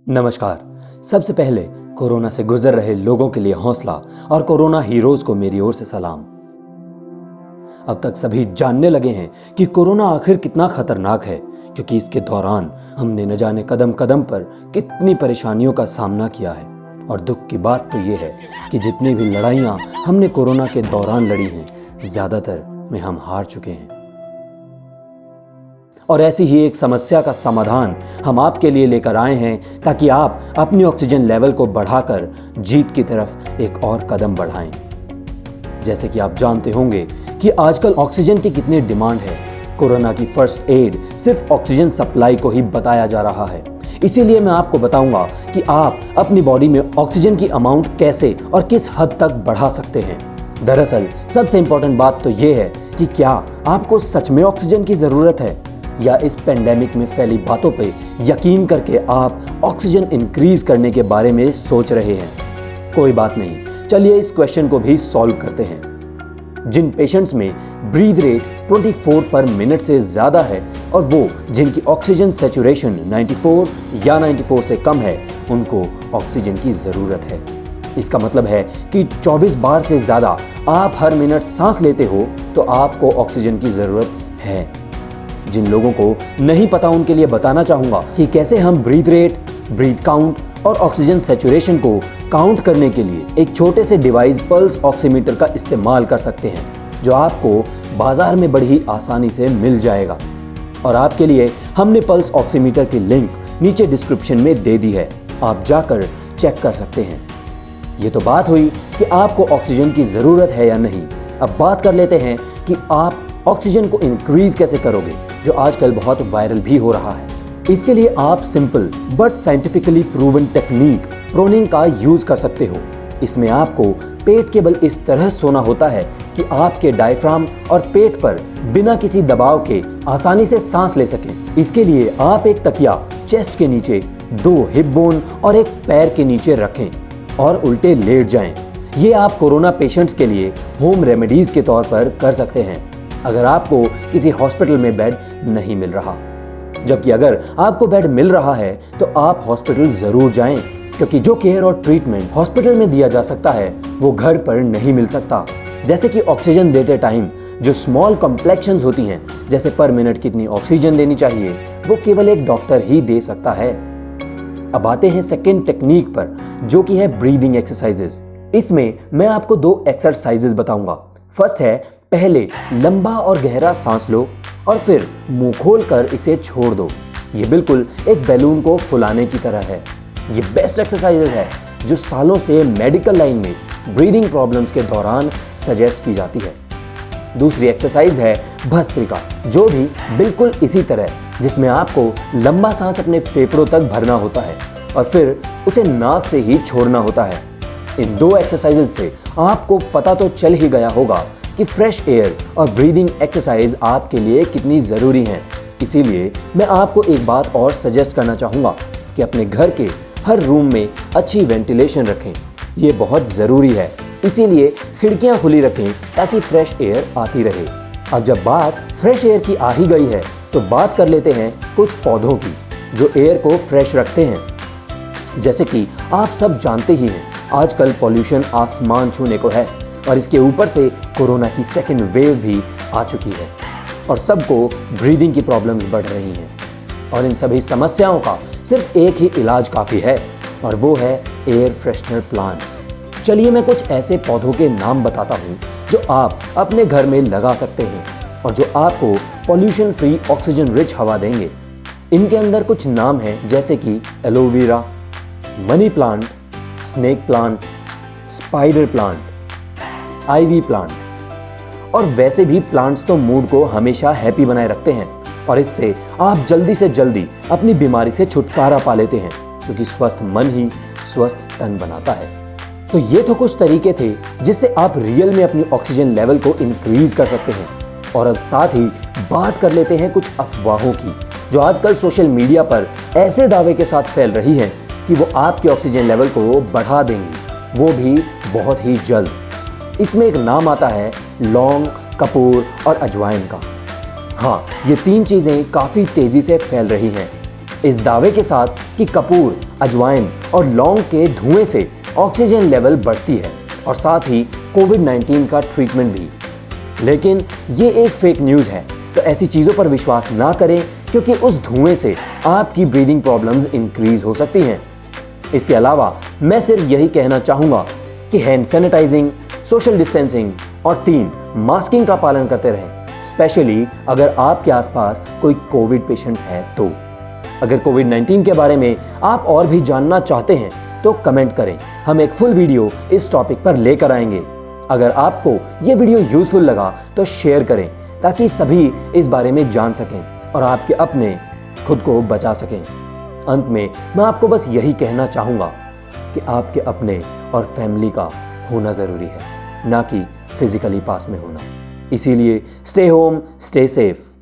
नमस्कार। सबसे पहले कोरोना से गुजर रहे लोगों के लिए हौसला और कोरोना हीरोज को मेरी ओर से सलाम। अब तक सभी जानने लगे हैं कि कोरोना आखिर कितना खतरनाक है, क्योंकि इसके दौरान हमने न जाने कदम कदम पर कितनी परेशानियों का सामना किया है। और दुख की बात तो ये है कि जितनी भी लड़ाइयाँ हमने कोरोना के दौरान लड़ी हैं, ज्यादातर में हम हार चुके हैं। और ऐसी ही एक समस्या का समाधान हम आपके लिए लेकर आए हैं, ताकि आप अपनी ऑक्सीजन लेवल को बढ़ाकर जीत की तरफ एक और कदम बढ़ाएं। जैसे कि आप जानते होंगे कि आजकल ऑक्सीजन की कितनी डिमांड है। कोरोना की फर्स्ट एड सिर्फ ऑक्सीजन सप्लाई को ही बताया जा रहा है। इसीलिए मैं आपको बताऊंगा कि आप अपनी बॉडी में ऑक्सीजन की अमाउंट कैसे और किस हद तक बढ़ा सकते हैं। दरअसल सबसे इंपॉर्टेंट बात तो ये है कि क्या आपको सच में ऑक्सीजन की जरूरत है, या इस पेंडेमिक में फैली बातों पे यकीन करके आप ऑक्सीजन इंक्रीज करने के बारे में सोच रहे हैं। कोई बात नहीं, चलिए इस क्वेश्चन को भी सॉल्व करते हैं। जिन पेशेंट्स में ब्रीथ रेट 24 पर मिनट से ज्यादा है और वो जिनकी ऑक्सीजन सैचुरेशन 94 या 94 से कम है, उनको ऑक्सीजन की जरूरत है। इसका मतलब है कि 24 बार से ज्यादा आप हर मिनट सांस लेते हो तो आपको ऑक्सीजन की जरूरत है। जिन लोगों को नहीं पता उनके लिए बताना चाहूंगा कि कैसे हम ब्रीथ रेट, ब्रीथ काउंट और ऑक्सीजन सैचुरेशन को काउंट करने के लिए एक छोटे से डिवाइस पल्स ऑक्सीमीटर का इस्तेमाल कर सकते हैं, जो आपको बाजार में बड़ी ही आसानी से मिल जाएगा। और आपके लिए हमने पल्स ऑक्सीमीटर की लिंक नीचे डिस्क्रिप्शन में दे दी है, आप जाकर चेक कर सकते हैं। ये तो बात हुई कि आपको ऑक्सीजन की जरूरत है या नहीं। अब बात कर लेते हैं कि आप ऑक्सीजन को इंक्रीज कैसे करोगे, जो आजकल बहुत वायरल भी हो रहा है। इसके लिए आप simple but scientifically proven technique proning का यूज कर सकते हो। इसमें आपको पेट के बल इस तरह सोना होता है कि आपके डायफ्राम और पेट पर बिना किसी दबाव के आसानी से सांस ले सकें। इसके लिए आप एक तकिया चेस्ट के नीचे, 2 हिप बोन और एक पैर के नीचे रखें और उल्टे लेट जाएं। ये आप कोरोना पेशेंट्स के लिए होम रेमेडीज के तौर पर कर सकते हैं, अगर आपको किसी हॉस्पिटल में बेड नहीं मिल रहा। जबकि अगर आपको बेड मिल रहा है तो आप हॉस्पिटल जरूर जाएं, क्योंकि जो केयर और ट्रीटमेंट हॉस्पिटल में दिया जा सकता है वो घर पर नहीं मिल सकता। जैसे कि ऑक्सीजन देते टाइम जो स्मॉल कॉम्प्लेक्शंस होती हैं, जैसे पर मिनट कितनी ऑक्सीजन देनी चाहिए, वो केवल एक डॉक्टर ही दे सकता है। अब आते हैं सेकेंड टेक्निक पर, जो कि है ब्रीदिंग एक्सरसाइजेस। इसमें मैं आपको 2 एक्सरसाइजेस बताऊंगा। फर्स्ट है, पहले लंबा और गहरा सांस लो और फिर मुंह खोलकर इसे छोड़ दो। ये बिल्कुल एक बैलून को फुलाने की तरह है। ये बेस्ट एक्सरसाइज है जो सालों से मेडिकल लाइन में ब्रीदिंग प्रॉब्लम्स के दौरान सजेस्ट की जाती है। दूसरी एक्सरसाइज है भस्त्रिका, जो भी बिल्कुल इसी तरह, जिसमें आपको लंबा सांस अपने फेफड़ों तक भरना होता है और फिर उसे नाक से ही छोड़ना होता है। इन 2 एक्सरसाइजेस से आपको पता तो चल ही गया होगा कि फ्रेश एयर और ब्रीदिंग एक्सरसाइज आपके लिए कितनी ज़रूरी हैं। इसीलिए मैं आपको एक बात और सजेस्ट करना चाहूँगा कि अपने घर के हर रूम में अच्छी वेंटिलेशन रखें। ये बहुत ज़रूरी है, इसीलिए खिड़कियाँ खुली रखें ताकि फ्रेश एयर आती रहे। अब जब बात फ्रेश एयर की आ ही गई है तो बात कर लेते हैं कुछ पौधों की, जो एयर को फ्रेश रखते हैं। जैसे कि आप सब जानते ही हैं, आजकल पॉल्यूशन आसमान छूने को है और इसके ऊपर से कोरोना की सेकेंड वेव भी आ चुकी है और सबको ब्रीदिंग की प्रॉब्लम्स बढ़ रही हैं। और इन सभी समस्याओं का सिर्फ एक ही इलाज काफ़ी है, और वो है एयर फ्रेशनर प्लांट्स। चलिए मैं कुछ ऐसे पौधों के नाम बताता हूँ जो आप अपने घर में लगा सकते हैं और जो आपको पॉल्यूशन फ्री ऑक्सीजन रिच हवा देंगे। इनके अंदर कुछ नाम हैं, जैसे कि aloe vera, money plant, snake plant, spider plant, ivy plant. और वैसे भी प्लांट्स तो मूड को हमेशा हैप्पी बनाए रखते हैं और इससे आप जल्दी से जल्दी अपनी बीमारी से छुटकारा पा लेते हैं, क्योंकि स्वस्थ मन ही स्वस्थ तन बनाता है। तो ये तो कुछ तरीके थे जिससे आप रियल में अपनी ऑक्सीजन लेवल को इंक्रीज कर सकते हैं। और अब साथ ही बात कर लेते हैं कुछ अफवाहों की, जो आजकल सोशल मीडिया पर ऐसे दावे के साथ फैल रही हैं कि वो आपके ऑक्सीजन लेवल को बढ़ा देंगी, वो भी बहुत ही जल्द। इसमें एक नाम आता है लौंग, कपूर और अजवाइन का। हाँ, ये 3 चीज़ें काफ़ी तेज़ी से फैल रही हैं। इस दावे के साथ कि कपूर, अजवाइन और लौंग के धुएं से ऑक्सीजन लेवल बढ़ती है और साथ ही कोविड-19 का ट्रीटमेंट भी। लेकिन ये एक फेक न्यूज़ है, तो ऐसी चीज़ों पर विश्वास ना करें क्योंकि उस धुएं से आपकी ब्रीदिंग प्रॉब्लम्स इंक्रीज हो सकती हैं। इसके अलावा मैं सिर्फ यही कहना चाहूँगा कि हैंड सैनिटाइजिंग, सोशल डिस्टेंसिंग और 3 मास्किंग का पालन करते रहें, स्पेशली अगर आपके आसपास कोई कोविड पेशेंट्स हैं तो। अगर कोविड-19 के बारे में आप और भी जानना चाहते हैं तो कमेंट करें, हम एक फुल वीडियो इस टॉपिक पर लेकर आएंगे। अगर आपको ये वीडियो यूजफुल लगा तो शेयर करें ताकि सभी इस बारे में जान सकें और आपके अपने खुद को बचा सकें। अंत में मैं आपको बस यही कहना चाहूँगा कि आपके अपने और फैमिली का होना ज़रूरी है, ना कि फिजिकली पास में होना। इसीलिए स्टे होम, स्टे सेफ।